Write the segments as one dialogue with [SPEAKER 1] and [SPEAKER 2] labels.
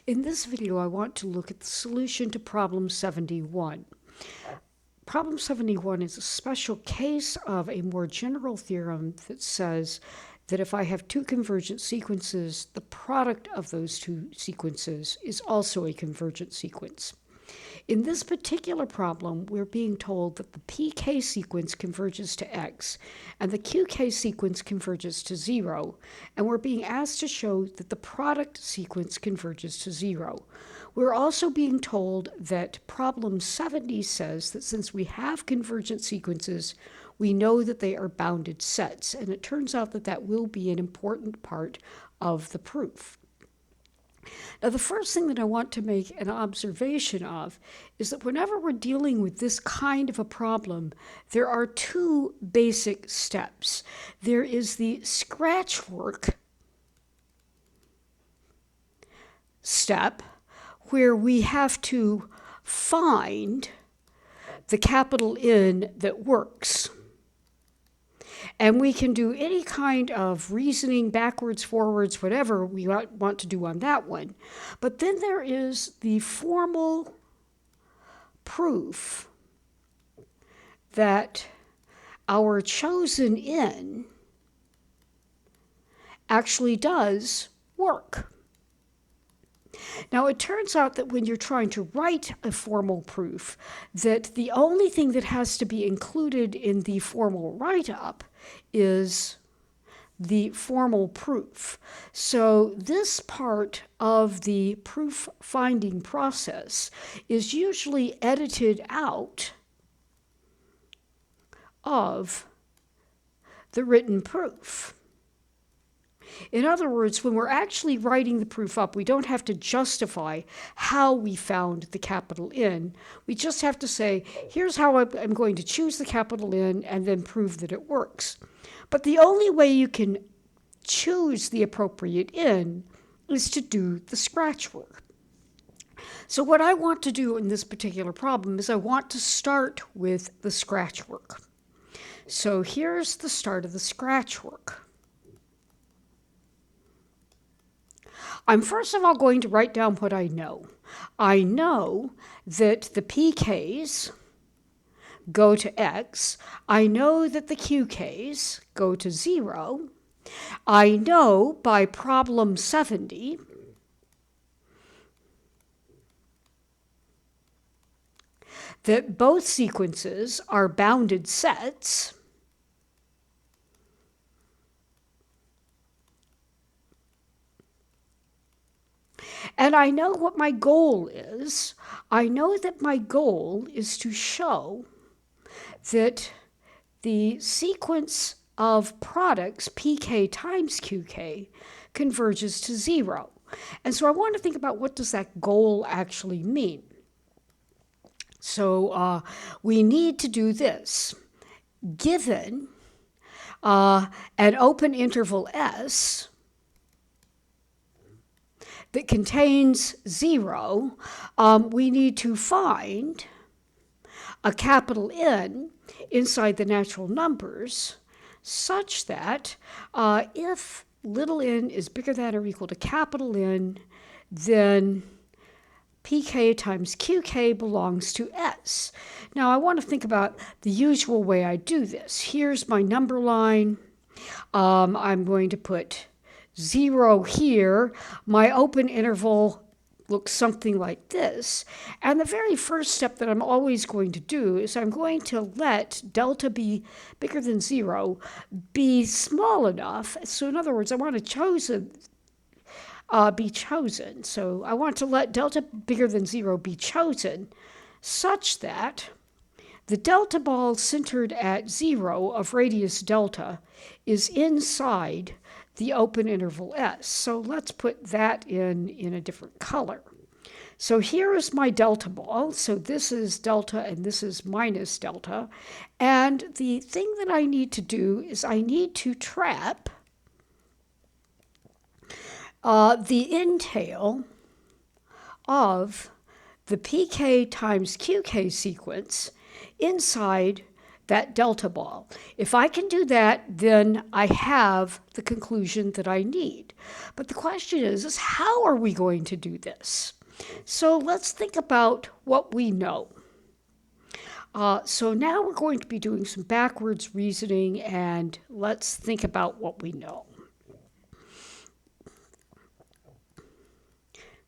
[SPEAKER 1] In this video, I want to look at the solution to problem 71. Problem 71 is a special case of a more general theorem that says that if I have two convergent sequences, the product of those two sequences is also a convergent sequence. In this particular problem, we're being told that the pk sequence converges to x and the qk sequence converges to 0, and we're being asked to show that the product sequence converges to 0. We're also being told that problem 70 says that since we have convergent sequences, we know that they are bounded sets, and it turns out that that will be an important part of the proof. Now, the first thing that I want to make an observation of is that whenever we're dealing with this kind of a problem, there are two basic steps. There is the scratch work step, where we have to find the capital N that works. And we can do any kind of reasoning, backwards, forwards, whatever we want to do on that one. But then there is the formal proof that our chosen N actually does work. Now, it turns out that when you're trying to write a formal proof, that the only thing that has to be included in the formal write-up is the formal proof. So this part of the proof-finding process is usually edited out of the written proof. In other words, when we're actually writing the proof up, we don't have to justify how we found the capital N. We just have to say, here's how I'm going to choose the capital N and then prove that it works. But the only way you can choose the appropriate N is to do the scratch work. So what I want to do in this particular problem is I want to start with the scratch work. So here's the start of the scratch work. I'm first of all going to write down what I know. I know that the pk's go to x. I know that the qk's go to 0. I know by problem 70 that both sequences are bounded sets. And I know what my goal is. I know that my goal is to show that the sequence of products, pk times qk, converges to 0. And so I want to think about what does that goal actually mean. So we need to do this. Given an open interval S, that contains 0, we need to find a capital N inside the natural numbers such that if little n is bigger than or equal to capital N, then pk times qk belongs to S. Now I want to think about the usual way I do this. Here's my number line. I'm going to put 0 here. My open interval looks something like this. And the very first step that I'm always going to do is I'm going to let delta be bigger than 0 be small enough. So in other words, I want to be chosen. So I want to let delta bigger than 0 be chosen such that the delta ball centered at 0 of radius delta is inside the open interval S. So let's put that in a different color. So here is my delta ball. So this is delta and this is minus delta. And the thing that I need to do is I need to trap the entail of the pk times qk sequence inside that delta ball. If I can do that, then I have the conclusion that I need. But the question is how are we going to do this? So let's think about what we know. So now we're going to be doing some backwards reasoning, and let's think about what we know.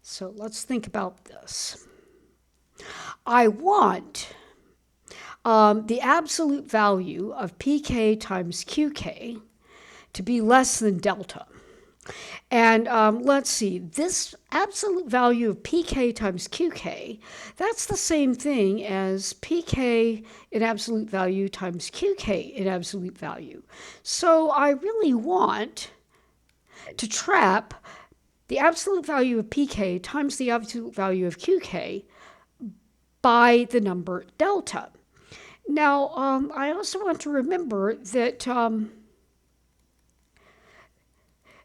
[SPEAKER 1] So let's think about this. I want the absolute value of pk times qk to be less than delta. And let's see, this absolute value of pk times qk, that's the same thing as pk in absolute value times qk in absolute value. So I really want to trap the absolute value of pk times the absolute value of qk by the number delta. Now, I also want to remember that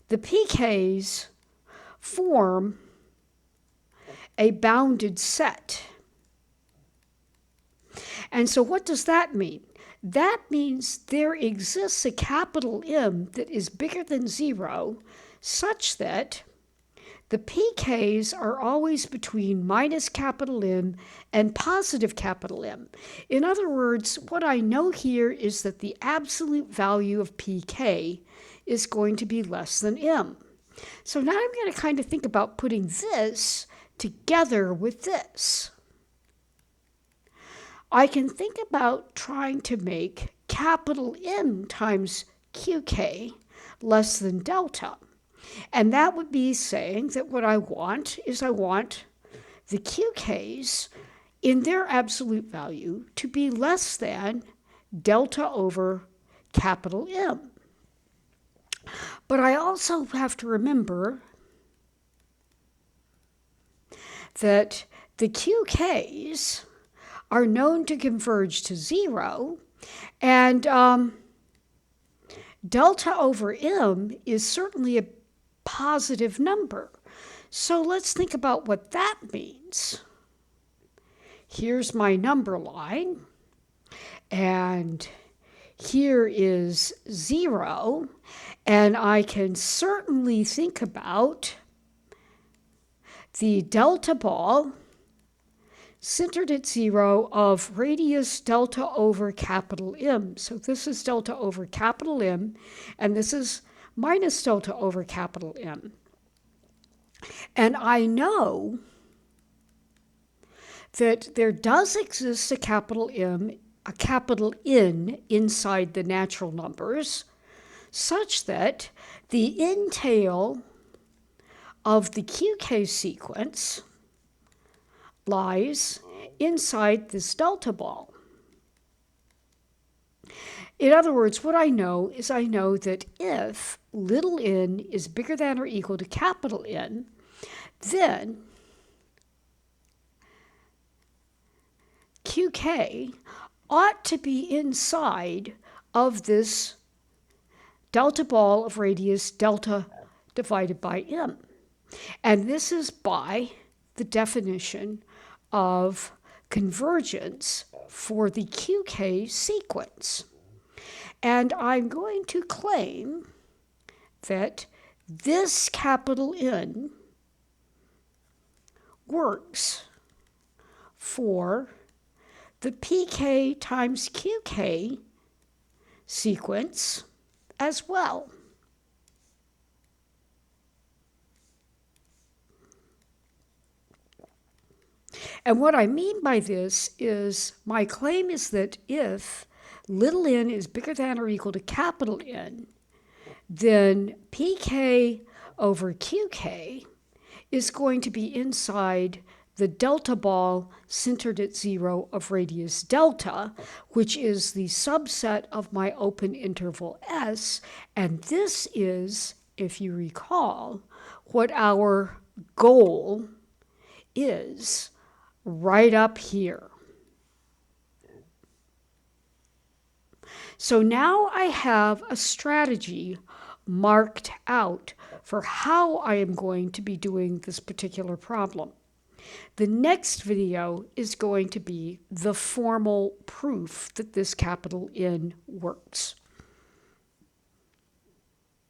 [SPEAKER 1] the pKs form a bounded set. And so what does that mean? That means there exists a capital M that is bigger than 0 such that the pKs are always between minus capital M and positive capital M. In other words, what I know here is that the absolute value of pK is going to be less than M. So now I'm going to kind of think about putting this together with this. I can think about trying to make capital M times qk less than delta. And that would be saying that what I want is I want the qk's in their absolute value to be less than delta over capital M. But I also have to remember that the qk's are known to converge to 0, and delta over M is certainly a positive number. So let's think about what that means. Here's my number line, and here is 0, and I can certainly think about the delta ball centered at 0 of radius delta over capital M. So this is delta over capital M, and this is minus delta over capital M. And I know that there does exist a capital M, a capital N inside the natural numbers, such that the entail of the qk sequence lies inside this delta ball. In other words, what I know is I know that if little n is bigger than or equal to capital N, then qk ought to be inside of this delta ball of radius delta divided by M. And this is by the definition of convergence for the qk sequence. And I'm going to claim that this capital N works for the pk times qk sequence as well. And what I mean by this is my claim is that if little n is bigger than or equal to capital N, then pk over qk is going to be inside the delta ball centered at 0 of radius delta, which is the subset of my open interval S. And this is, if you recall, what our goal is right up here. So now I have a strategy marked out for how I am going to be doing this particular problem. The next video is going to be the formal proof that this capital N works.